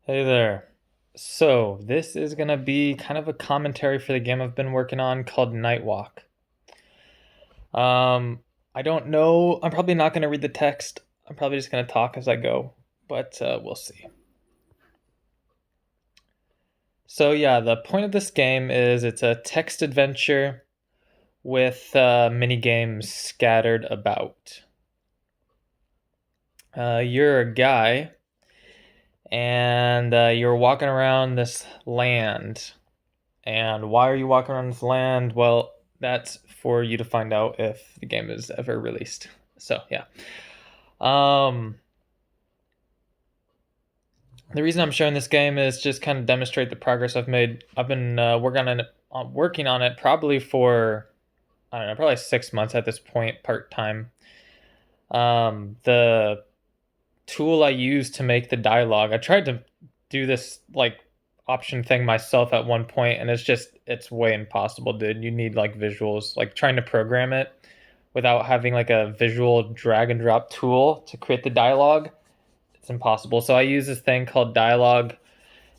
Hey there. So, this is going to be kind of a commentary for the game I've been working on called Nightwalk. Um, I don't know. I'm probably not going to read the text. I'm probably just going to talk as I go, but we'll see. So, yeah, the point of this game is it's a text adventure with mini games scattered about. You're a guy and you're walking around this land. And why are you walking around this land? Well, that's for you to find out if the game is ever released. So yeah. Um, the reason I'm showing this game is just kind of demonstrate the progress I've made. I've been working on it probably for I don't know, probably 6 months at this point, part time. The tool I use to make the dialogue, I tried to do this like option thing myself at one point, and it's way impossible, dude. You need like visuals, like trying to program it without having like a visual drag and drop tool to create the dialogue. It's impossible. So I use this thing called Dialogue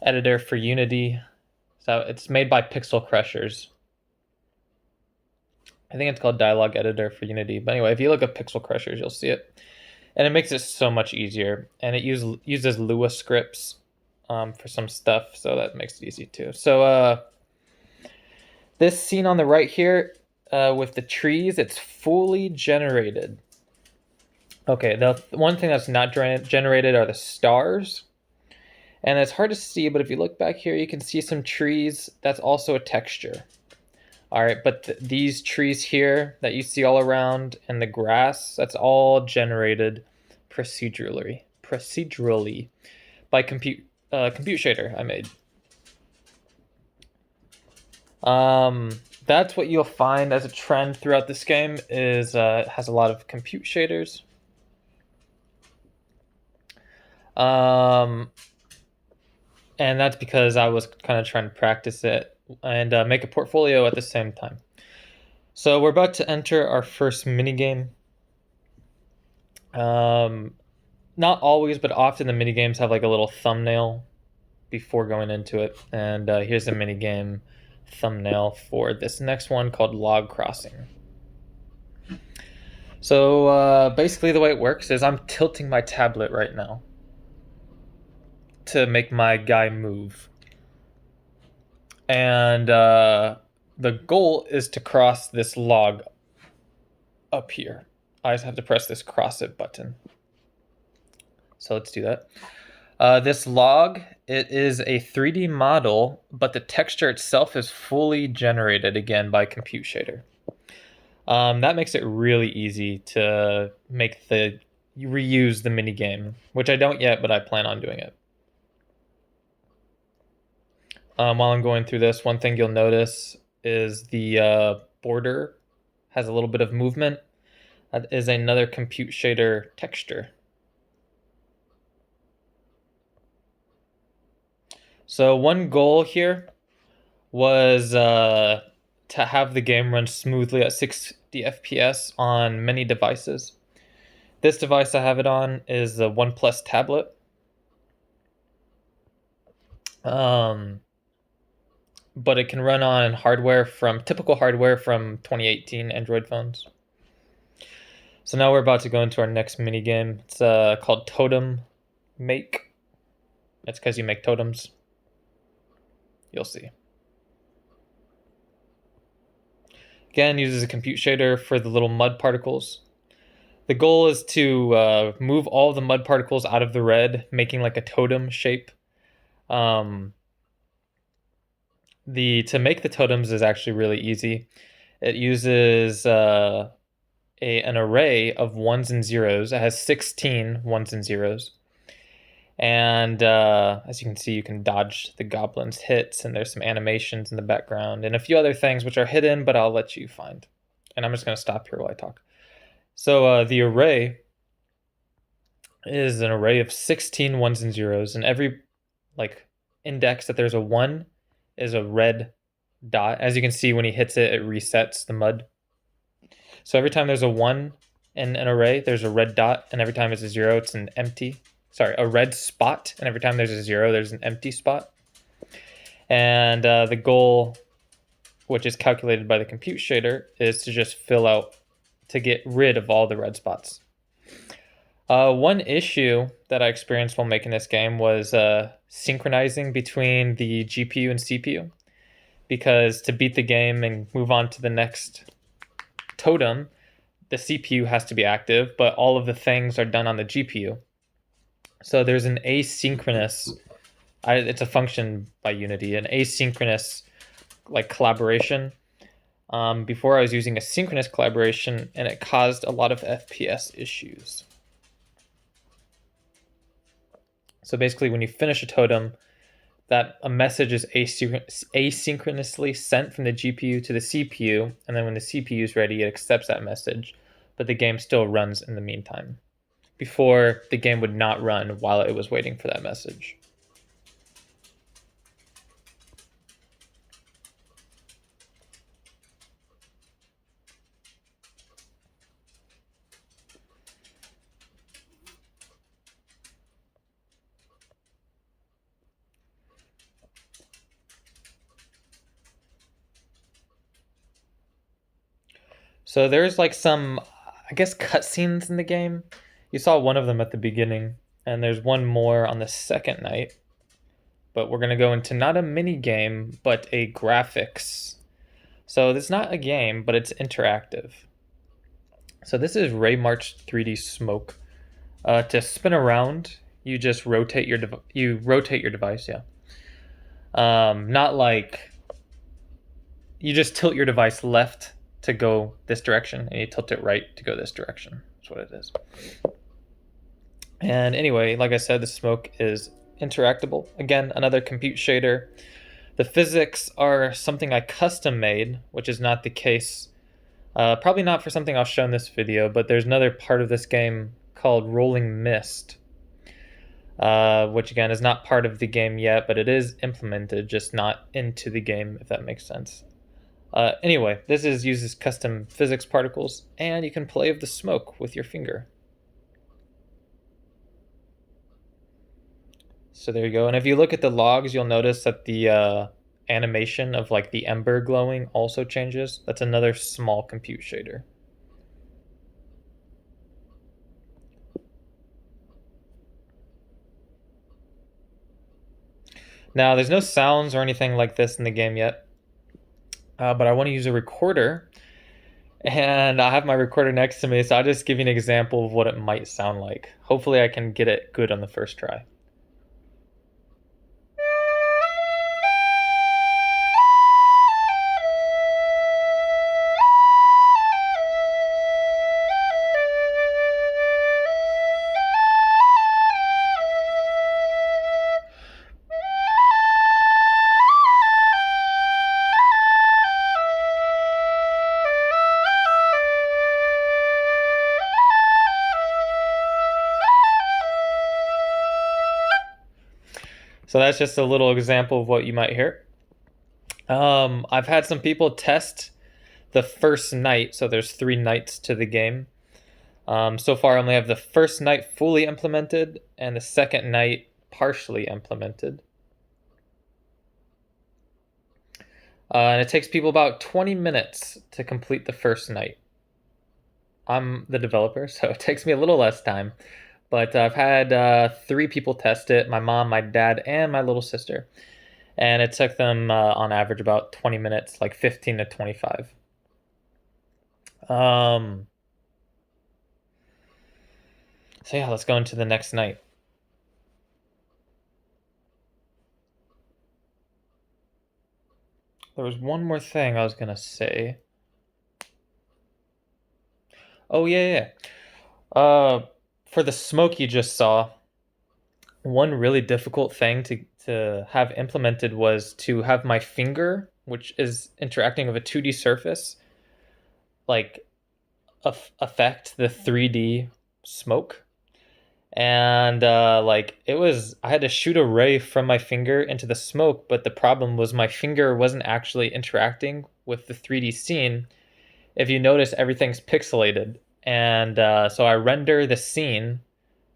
Editor for Unity. So it's made by Pixel Crushers. I think it's called Dialogue Editor for Unity. But anyway, if you look up Pixel Crushers, you'll see it. And it makes it so much easier. And it uses Lua scripts for some stuff, so that makes it easy too. So this scene on the right here with the trees, it's fully generated. Okay, the one thing that's not generated are the stars. And it's hard to see, but if you look back here, you can see some trees. That's also a texture. All right, but these trees here that you see all around and the grass, that's all generated procedurally by compute shader I made. That's what you'll find as a trend throughout this game is it has a lot of compute shaders. And that's because I was kind of trying to practice it and make a portfolio at the same time. So we're about to enter our first minigame. Not always, but often the minigames have like a little thumbnail before going into it. And here's the minigame thumbnail for this next one called Log Crossing. So basically the way it works is I'm tilting my tablet right now to make my guy move. And the goal is to cross this log up here. I just have to press this cross it button. So let's do that. This log, it is a 3D model, but the texture itself is fully generated again by compute shader. That makes it really easy to reuse the mini game, which I don't yet, but I plan on doing it. While I'm going through this, one thing you'll notice is the border has a little bit of movement. That is another compute shader texture. So one goal here was to have the game run smoothly at 60 FPS on many devices. This device I have it on is the OnePlus tablet. But it can run on typical hardware from 2018 Android phones. So now we're about to go into our next mini game. It's called Totem Make. That's because you make totems. You'll see. Again, uses a compute shader for the little mud particles. The goal is to move all the mud particles out of the red, making like a totem shape. To make the totems is actually really easy. It uses an array of ones and zeros. It has 16 ones and zeros. And as you can see, you can dodge the goblin's hits, and there's some animations in the background and a few other things which are hidden, but I'll let you find. And I'm just going to stop here while I talk. So the array is an array of 16 ones and zeros, and every index that there's a 1 is a red dot. As you can see, when he hits it, it resets the mud. So every time there's a 1 in an array, there's a red dot, and every time it's a 0, it's an empty a red spot, and every time there's a 0, there's an empty spot. And the goal, which is calculated by the compute shader, is to just to get rid of all the red spots. One issue that I experienced while making this game was synchronizing between the GPU and CPU, because to beat the game and move on to the next totem, the CPU has to be active, but all of the things are done on the GPU. So there's an asynchronous, it's a function by Unity, an asynchronous like collaboration. Before I was using a synchronous collaboration, and it caused a lot of FPS issues. So basically, when you finish a totem, that a message is asynchronously sent from the GPU to the CPU, and then when the CPU is ready, it accepts that message, but the game still runs in the meantime. Before, the game would not run while it was waiting for that message. So there's like some, I guess, cutscenes in the game. You saw one of them at the beginning, and there's one more on the second night. But we're going to go into not a mini game, but a graphics. So it's not a game, but it's interactive. So this is Raymarch 3D Smoke. To spin around, you just rotate your device. Yeah. Not like you just tilt your device left to go this direction, and you tilt it right to go this direction. That's what it is. And anyway, like I said, the smoke is interactable. Again, another compute shader. The physics are something I custom made, which is not the case. Probably not for something I'll show in this video, but there's another part of this game called Rolling Mist, which again is not part of the game yet, but it is implemented, just not into the game, if that makes sense. Anyway, this uses custom physics particles, and you can play with the smoke with your finger. So there you go. And if you look at the logs, you'll notice that the animation of like the ember glowing also changes. That's another small compute shader. Now, there's no sounds or anything like this in the game yet. But I want to use a recorder, and I have my recorder next to me, so I'll just give you an example of what it might sound like. Hopefully I can get it good on the first try. So that's just a little example of what you might hear. I've had some people test the first night, so there's 3 nights to the game. So far I only have the first night fully implemented and the second night partially implemented. And it takes people about 20 minutes to complete the first night. I'm the developer, so it takes me a little less time. But I've had 3 people test it, my mom, my dad, and my little sister. And it took them on average about 20 minutes, like 15 to 25. So yeah, let's go into the next night. There was one more thing I was going to say. Oh, yeah. For the smoke you just saw, one really difficult thing to have implemented was to have my finger, which is interacting with a 2D surface, like affect the 3D smoke. And like I had to shoot a ray from my finger into the smoke, but the problem was my finger wasn't actually interacting with the 3D scene. If you notice, everything's pixelated. And so I render the scene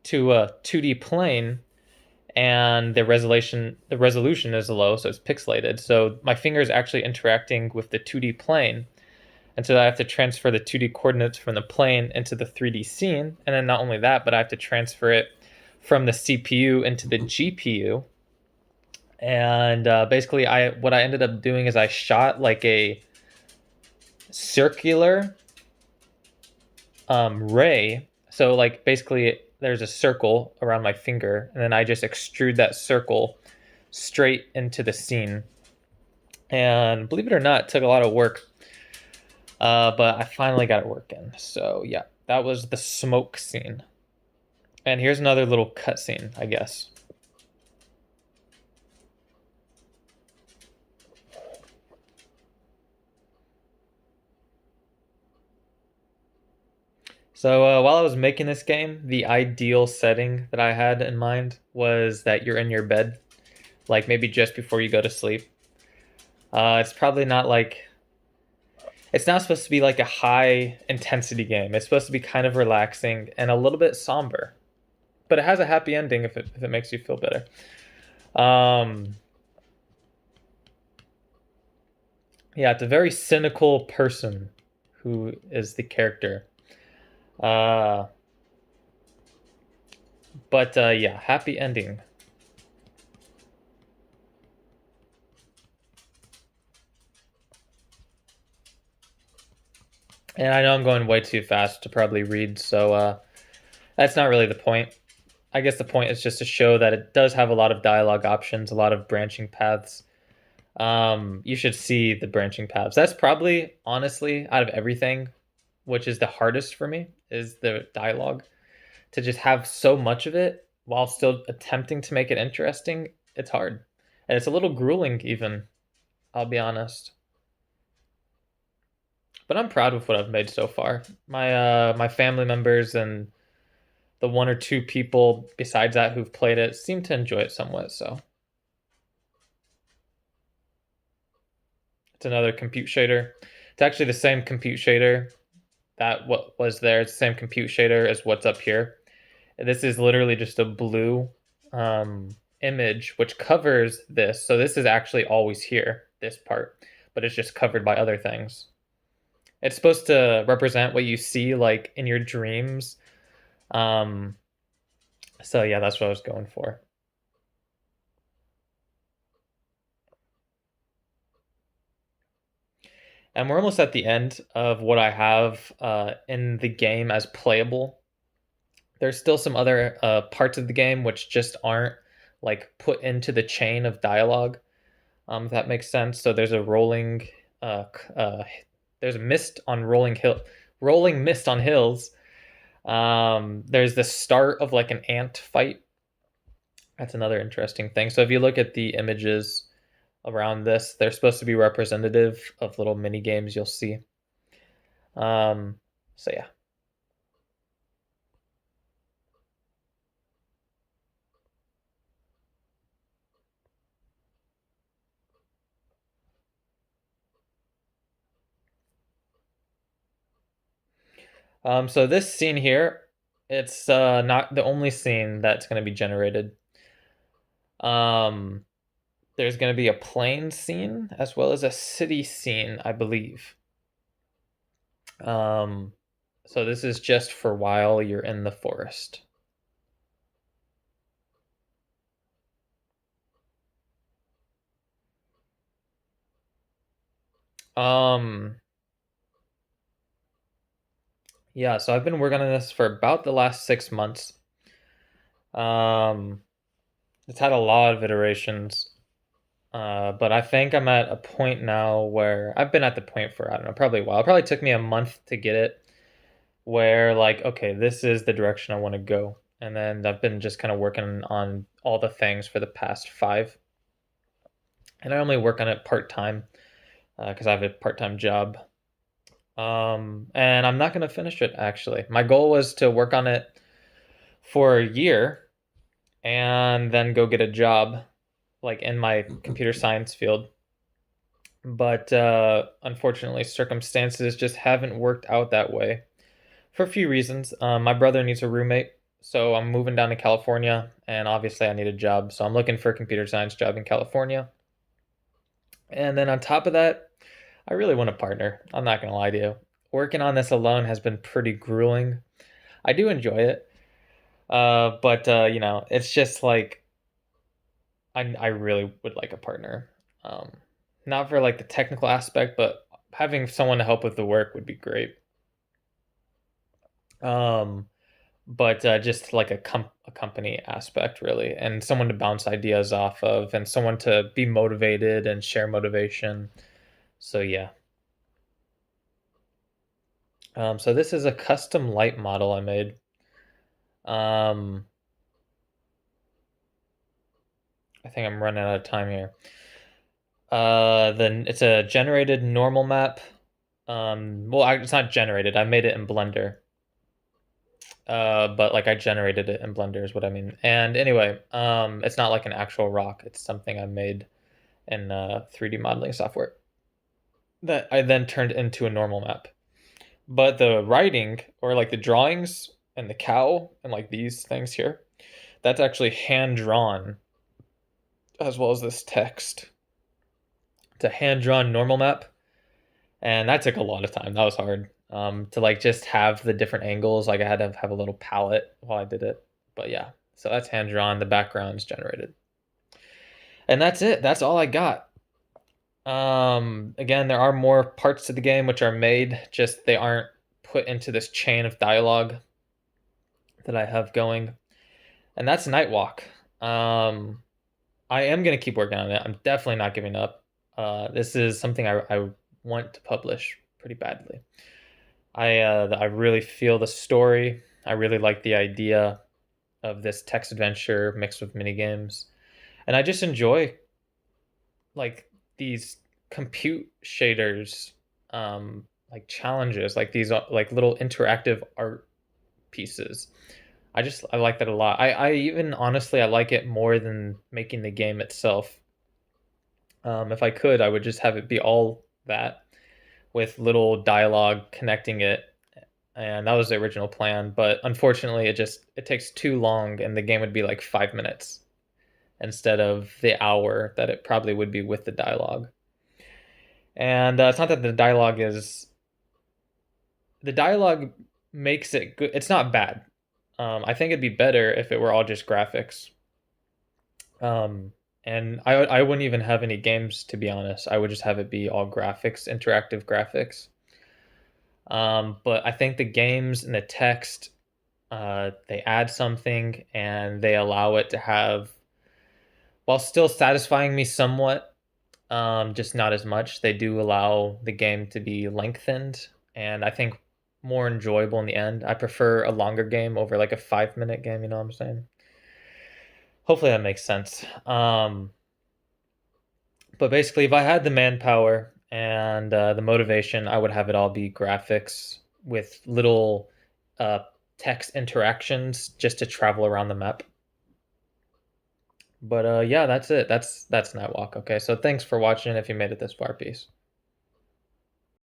to a 2D plane, and the resolution is low, so it's pixelated. So my finger is actually interacting with the 2D plane, and so I have to transfer the 2D coordinates from the plane into the 3D scene, and then not only that, but I have to transfer it from the CPU into the GPU. And basically, I what I ended up doing is I shot like a circular ray. So like basically, there's a circle around my finger, and then I just extrude that circle straight into the scene. And believe it or not, it took a lot of work, but I finally got it working. So yeah, that was the smoke scene. And here's another little cutscene, I guess. So while I was making this game, the ideal setting that I had in mind was that you're in your bed, like maybe just before you go to sleep. It's probably not like it's not supposed to be like a high intensity game. It's supposed to be kind of relaxing and a little bit somber, but it has a happy ending if it makes you feel better. Um, yeah, it's a very cynical person who is the character. Uh, but yeah, happy ending. And I know I'm going way too fast to probably read, so that's not really the point. I guess the point is just to show that it does have a lot of dialogue options, a lot of branching paths. You should see the branching paths. That's probably, honestly, out of everything, which is the hardest for me, is the dialogue. To just have so much of it while still attempting to make it interesting, it's hard. And it's a little grueling, even, I'll be honest. But I'm proud of what I've made so far. My family members and the one or two people besides that who've played it seem to enjoy it somewhat, so it's another compute shader. It's actually the same compute shader that what was there. It's the same compute shader as what's up here. This is literally just a blue image which covers this. So this is actually always here, this part, but it's just covered by other things. It's supposed to represent what you see like in your dreams. Um, so yeah, that's what I was going for. And we're almost at the end of what I have in the game as playable. There's still some other parts of the game which just aren't like put into the chain of dialogue. If that makes sense. So there's a there's a mist on rolling mist on hills. There's the start of like an ant fight. That's another interesting thing. So if you look at the images around this, they're supposed to be representative of little mini games you'll see. So yeah. So this scene here, it's not the only scene that's going to be generated. Um, there's going to be a plane scene as well as a city scene, I believe. Um, so this is just for while you're in the forest. Um, yeah, so I've been working on this for about the last 6 months. Um, it's had a lot of iterations. But I think I'm at a point now where I've been at the point for, I don't know, probably a while. It probably took me a month to get it where like, okay, this is the direction I want to go. And then I've been just kind of working on all the things for the past 5. And I only work on it part-time because I have a part-time job. And I'm not going to finish it actually. My goal was to work on it for a year and then go get a job like in my computer science field. But unfortunately, circumstances just haven't worked out that way for a few reasons. My brother needs a roommate, So I'm moving down to California, and obviously I need a job. So I'm looking for a computer science job in California. And then on top of that, I really want a partner. I'm not gonna lie to you. Working on this alone has been pretty grueling. I do enjoy it, but it's just like I really would like a partner. Um, Not for like the technical aspect, but having someone to help with the work would be great. Um, but just like a company aspect really, and someone to bounce ideas off of, and someone to be motivated and share motivation. So yeah. So this is a custom light model I made. Um, I think I'm running out of time here. Then it's a generated normal map. It's not generated. I made it in Blender. But like I generated it in Blender is what I mean. And anyway, it's not like an actual rock. It's something I made in 3D modeling software that I then turned into a normal map. But the writing or like the drawings and the cow and like these things here, that's actually hand drawn as well as this text. It's a hand drawn normal map, and that took a lot of time. That was hard. To like just have the different angles. Like I had to have a little palette while I did it. But yeah, so that's hand drawn. The background's generated, and that's it. That's all I got. Again, there are more parts to the game which are made, just they aren't put into this chain of dialogue that I have going. And that's Nightwalk. I am gonna keep working on it. I'm definitely not giving up. This is something I want to publish pretty badly. I really feel the story. I really like the idea of this text adventure mixed with mini games, and I just enjoy like these compute shaders, like challenges, like these like little interactive art pieces. I like that a lot. I even honestly I like it more than making the game itself. If I could, I would just have it be all that with little dialogue connecting it, and that was the original plan. But unfortunately, it takes too long, and the game would be like 5 minutes instead of the hour that it probably would be with the dialogue. And it's not that the dialogue makes it good. It's not bad. I think it'd be better if it were all just graphics. And I wouldn't even have any games to be honest. I would just have it be all graphics, interactive graphics. But I think the games and the text, they add something and they allow it to have, while still satisfying me somewhat, just not as much. They do allow the game to be lengthened, and I think more enjoyable in the end. I prefer a longer game over like a 5 minute game. You know what I'm saying? Hopefully that makes sense. But basically, if I had the manpower and the motivation, I would have it all be graphics with little uh, text interactions just to travel around the map. But yeah, that's it. That's Nightwalk. Okay, so thanks for watching if you made it this far. Peace.